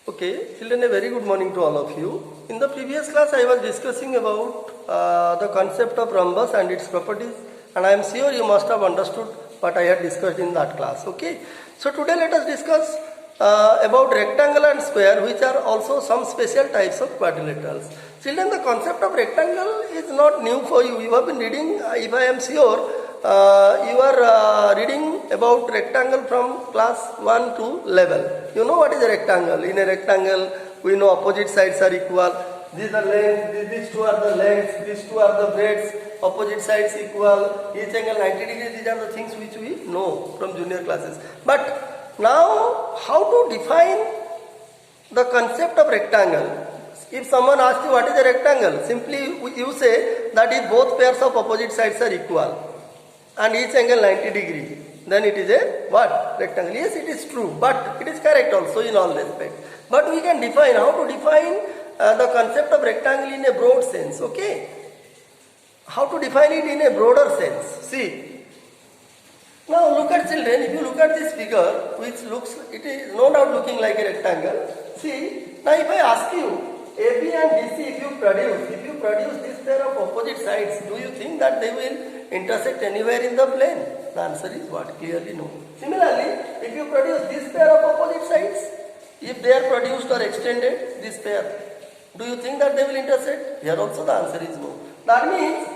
Okay, children, a very good morning to all of you. In the previous class, I was discussing about the concept of rhombus and its properties, and I am sure you must have understood what I had discussed in that class. Okay, so today let us discuss about rectangle and square, which are also some special types of quadrilaterals. Children, the concept of rectangle is not new for you. You have been reading, if I am sure, you are reading about rectangle from class 1 to level. You know what is a rectangle. In a rectangle, we know opposite sides are equal. These are lengths, these two are the lengths, these two are the breadths, opposite sides equal, each angle 90 degrees. These are the things which we know from junior classes. But now, how to define the concept of rectangle? If someone asks you what is a rectangle, simply you say that if both pairs of opposite sides are equal and each angle 90 degree, then it is a what? Rectangle. Yes, it is true, but it is correct also in all respects. But we can define, how to define the concept of rectangle in a broad sense, okay? How to define it in a broader sense? See, now look at children, if you look at this figure, which looks, it is no doubt looking like a rectangle. See, now if I ask you, AB and DC, if you produce this pair of opposite sides, do you think that they will intersect anywhere in the plane? The answer is what? Clearly no. Similarly, if you produce this pair of opposite sides, if they are produced or extended, this pair, do you think that they will intersect? Here also the answer is no. That means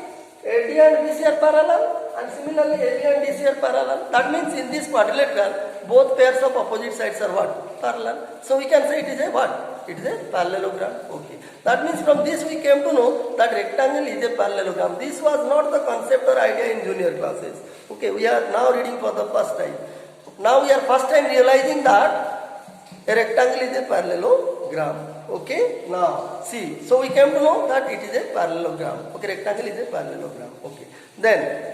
AD and BC are parallel, and similarly AB and DC are parallel. That means in this quadrilateral, both pairs of opposite sides are what? Parallel. So we can say it is a what? It is a parallelogram. Okay. That means from this we came to know that rectangle is a parallelogram. This was not the concept or idea in junior classes. Okay, we are now reading for the first time. Now we are first time realizing that a rectangle is a parallelogram. Okay, now see. So we came to know that it is a parallelogram. Okay, rectangle is a parallelogram. Okay. Then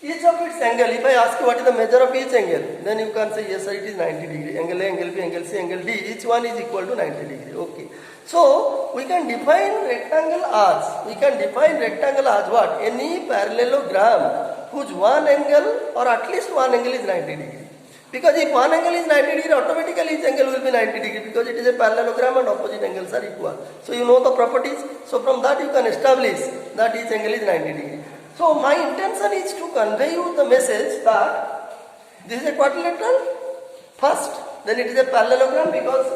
each of its angle, if I ask you what is the measure of each angle, then you can say yes sir, it is 90 degree. Angle A, angle B, angle C, angle D, each one is equal to 90 degree. Okay. So we can define rectangle as, what? Any parallelogram whose one angle or at least one angle is 90 degree. Because if one angle is 90 degree, automatically each angle will be 90 degree because it is a parallelogram and opposite angles are equal. So you know the properties. So from that you can establish that each angle is 90 degree. So my intention is to convey you the message that this is a quadrilateral first, then it is a parallelogram because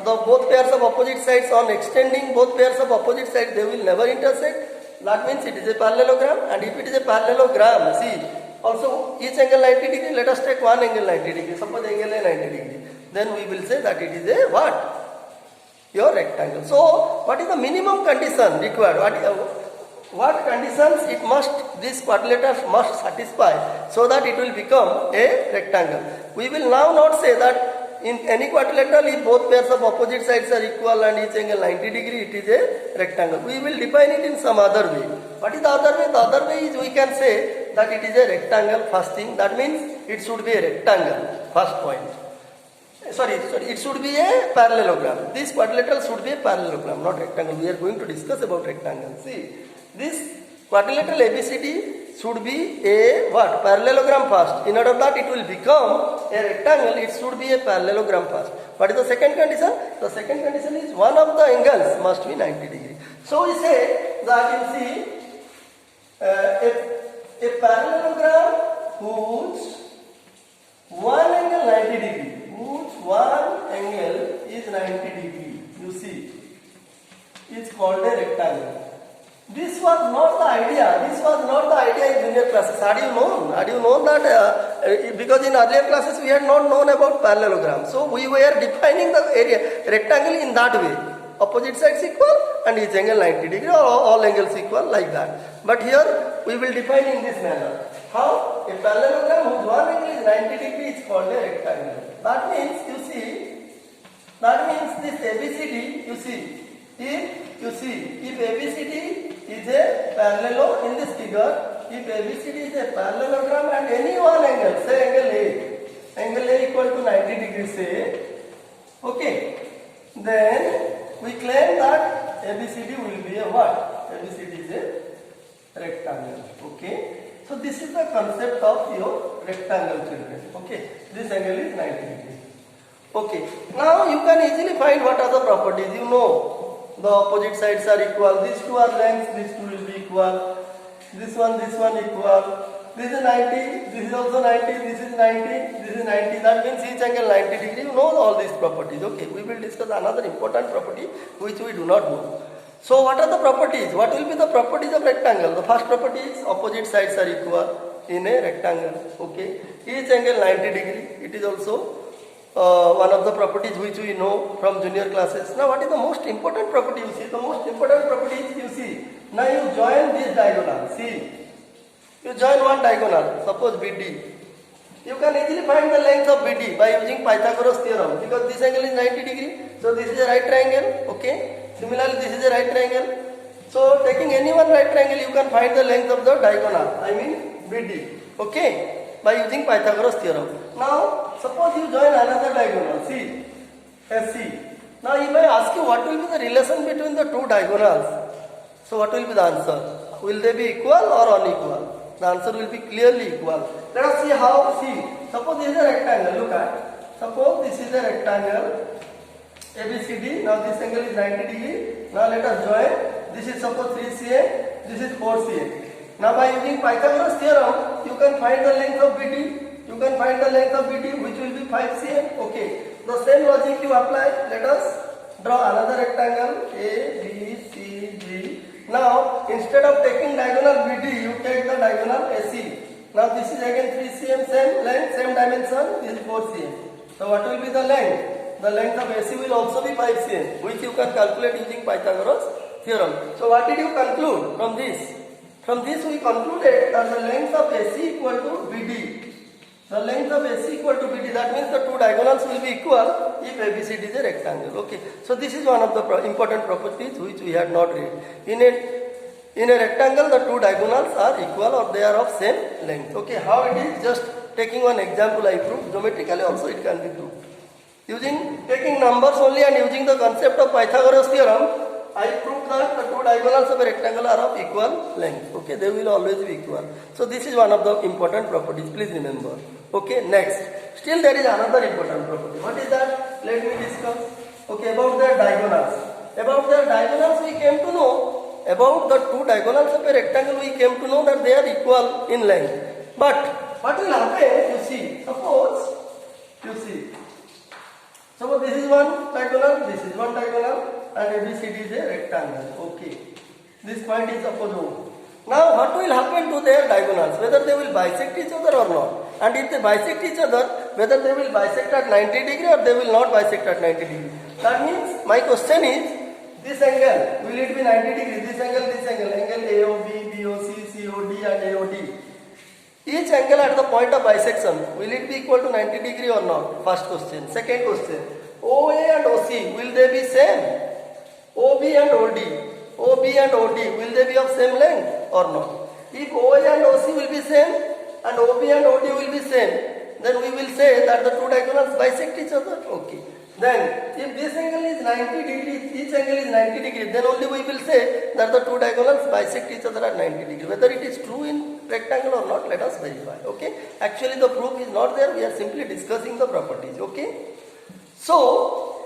the both pairs of opposite sides on extending both pairs of opposite sides they will never intersect. That means it is a parallelogram, and if it is a parallelogram, see, also each angle 90 degree, let us take one angle 90 degree, suppose angle A 90 degree, then we will say that it is a what? Your rectangle. So what is the minimum condition required? What conditions this quadrilateral must satisfy so that it will become a rectangle. We will now not say that in any quadrilateral if both pairs of opposite sides are equal and each angle 90 degree, it is a rectangle. We will define it in some other way. What is the other way? The other way is we can say that it is a rectangle first thing. That means it should be a rectangle, first point. Sorry, it should be a parallelogram. This quadrilateral should be a parallelogram, not rectangle. We are going to discuss about rectangle. See, this quadrilateral ABCD should be a what? Parallelogram first. In order that it will become a rectangle, it should be a parallelogram first. What is the second condition? The second condition is one of the angles must be 90 degree. So we say that you see a parallelogram whose one angle 90 degree, is 90 degree, you see, is called a rectangle. This was not the idea. In junior classes. Had you known that because in earlier classes we had not known about parallelogram. So we were defining the area rectangle in that way. Opposite sides equal and each angle 90 degree or all angles equal like that. But here we will define in this manner. How? A parallelogram whose one angle is 90 degree is called a rectangle. That means this ABCD, if ABCD is a parallel in this figure, if ABCD is a parallelogram and any one angle, say angle A equal to 90 degrees, say, okay, then we claim that ABCD will be a what? ABCD is a rectangle, okay. So this is the concept of your rectangle, children, okay. This angle is 90 degrees. Okay. Now you can easily find what are the properties. You know the opposite sides are equal. These two are lengths. These two will be equal. This one equal. This is 90. This is also 90. This is 90. This is 90. That means each angle 90 degree. You know all these properties. Okay. We will discuss another important property which we do not know. So what are the properties? What will be the properties of rectangle? The first property is opposite sides are equal in a rectangle. Okay. Each angle 90 degree. It is also one of the properties which we know from junior classes. Now what is the most important property you see? The most important property is you see. Now you join this diagonal. See. You join one diagonal. Suppose BD. You can easily find the length of BD by using Pythagoras theorem because this angle is 90 degree. So this is a right triangle. Okay. Similarly this is a right triangle. So taking any one right triangle you can find the length of the diagonal. I mean BD. Okay. By using Pythagoras theorem. Now suppose you join another diagonal. See. SC. Now if I ask you what will be the relation between the two diagonals. So what will be the answer? Will they be equal or unequal? The answer will be clearly equal. Let us see how. See, suppose this is a rectangle. Look at. Suppose this is a rectangle ABCD. Now this angle is 90 degree. Now let us join. This is suppose 3 cm. This is 4 cm. Now by using Pythagoras theorem, you can find the length of BD. You can find the length of BD which will be 5 cm. Okay. The same logic you apply. Let us draw another rectangle ABCD. Now, instead of taking diagonal BD, you take the diagonal AC. Now, this is again 3 cm, same length, same dimension, this is 4 cm. So, what will be the length? The length of AC will also be 5 cm, which you can calculate using Pythagoras theorem. So, what did you conclude from this? From this, we concluded that the length of AC equal to BD. The length of AC equal to BD, that means the two diagonals will be equal if ABCD is a rectangle. Okay, so this is one of the important properties which we had not read. In a rectangle, the two diagonals are equal or they are of same length. Okay, how it is? Just taking one example I proved. Geometrically also it can be proved. Taking numbers only and using the concept of Pythagoras theorem, I proved that the two diagonals of a rectangle are of equal length. Okay, they will always be equal. So this is one of the important properties. Please remember. Okay, next. Still there is another important property. What is that? Let me discuss. Okay, about their diagonals. About their diagonals we came to know. About the two diagonals of a rectangle we came to know that they are equal in length. But what will happen? You see. Suppose this is one diagonal, this is one diagonal, and ABCD is a rectangle. Okay. This point is suppose O. Now what will happen to their diagonals? Whether they will bisect each other or not. And if they bisect each other, whether they will bisect at 90 degree or they will not bisect at 90 degree. That means my question is, this angle, will it be 90 degree? This angle, angle AOB, BOC, COD and AOD. Each angle at the point of bisection, will it be equal to 90 degree or not? First question. Second question, OA and OC, will they be same? OB and OD, will they be of same length or not? If OA and OC will be same and OB and OD will be same, then we will say that the two diagonals bisect each other. Okay. Then, if this angle is 90 degree, each angle is 90 degree, then only we will say that the two diagonals bisect each other at 90 degree. Whether it is true in rectangle or not, let us verify. Okay. Actually, the proof is not there. We are simply discussing the properties. Okay. So,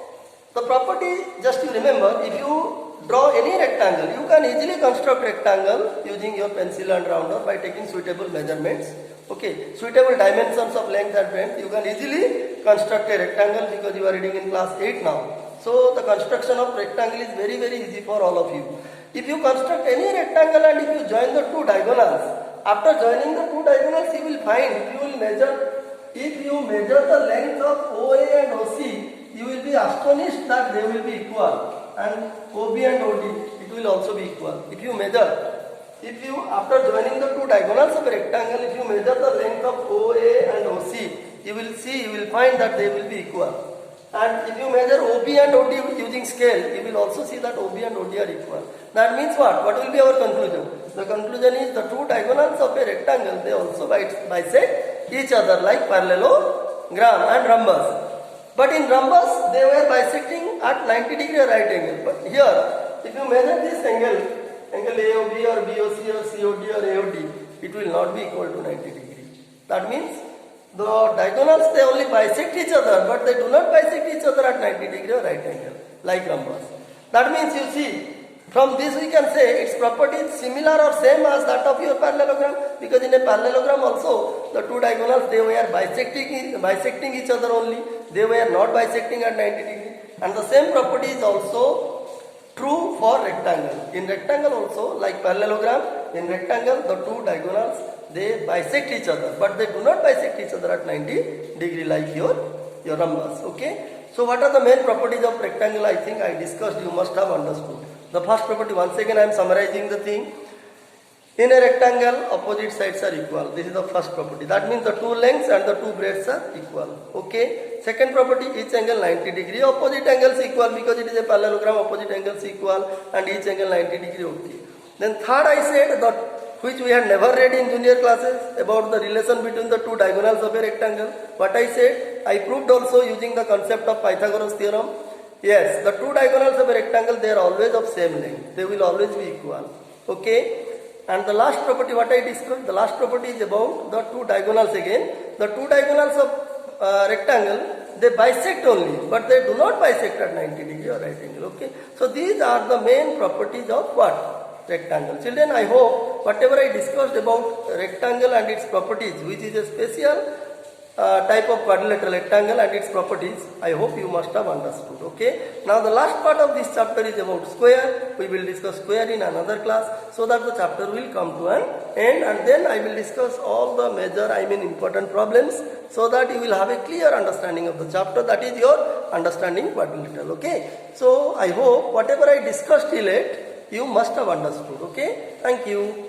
the property, just you remember, if you draw any rectangle, you can easily construct rectangle using your pencil and rounder by taking suitable measurements. Okay, suitable dimensions of length and breadth. You can easily construct a rectangle because you are reading in class 8 now. So the construction of rectangle is very easy for all of you. If you construct any rectangle and if you join the two diagonals, after joining the two diagonals you will find, if you measure the length of OA and OC, you will be astonished that they will be equal. And OB and OD, it will also be equal. After joining the two diagonals of a rectangle, if you measure the length of OA and OC, you will find that they will be equal. And if you measure OB and OD using scale, you will also see that OB and OD are equal. That means what? What will be our conclusion? The conclusion is the two diagonals of a rectangle, they also bisect each other like parallelogram and rhombus. But in rhombus, they were bisecting at 90 degree right angle. But here, if you measure this angle AOB or BOC or COD or AOD, it will not be equal to 90 degree. That means The diagonals, they only bisect each other, but they do not bisect each other at 90 degree or right angle, like rhombus. That means you see, from this we can say its property is similar or same as that of your parallelogram, because in a parallelogram also the two diagonals, they were bisecting each other only, they were not bisecting at 90 degree, and the same property is also true for rectangle. In rectangle also, like parallelogram, in rectangle the two diagonals, they bisect each other, but they do not bisect each other at 90 degree like your rhombus. Okay. So what are the main properties of rectangle? I think I discussed, you must have understood. The first property, once again I am summarizing the thing. In a rectangle, opposite sides are equal. This is the first property. That means the two lengths and the two breadths are equal. Okay. Second property, each angle 90 degree. Opposite angles equal, because it is a parallelogram, opposite angles equal and each angle 90 degree. Okay. Then third I said that, which we had never read in junior classes, about the relation between the two diagonals of a rectangle. What I said, I proved also using the concept of Pythagoras theorem. Yes, the two diagonals of a rectangle, they are always of same length. They will always be equal. Okay. And the last property, what I discussed, the last property is about the two diagonals again. The two diagonals of rectangle, they bisect only, but they do not bisect at 90 degree or right angle. Okay. So these are the main properties of what? Rectangle. Children, I hope whatever I discussed about rectangle and its properties, which is a special type of quadrilateral rectangle and its properties, I hope you must have understood. Okay. Now the last part of this chapter is about square. We will discuss square in another class, so that the chapter will come to an end, and then I will discuss all the major, important problems, so that you will have a clear understanding of the chapter. That is your understanding quadrilateral. Okay. So I hope whatever I discussed till it, you must have understood. Okay. Thank you.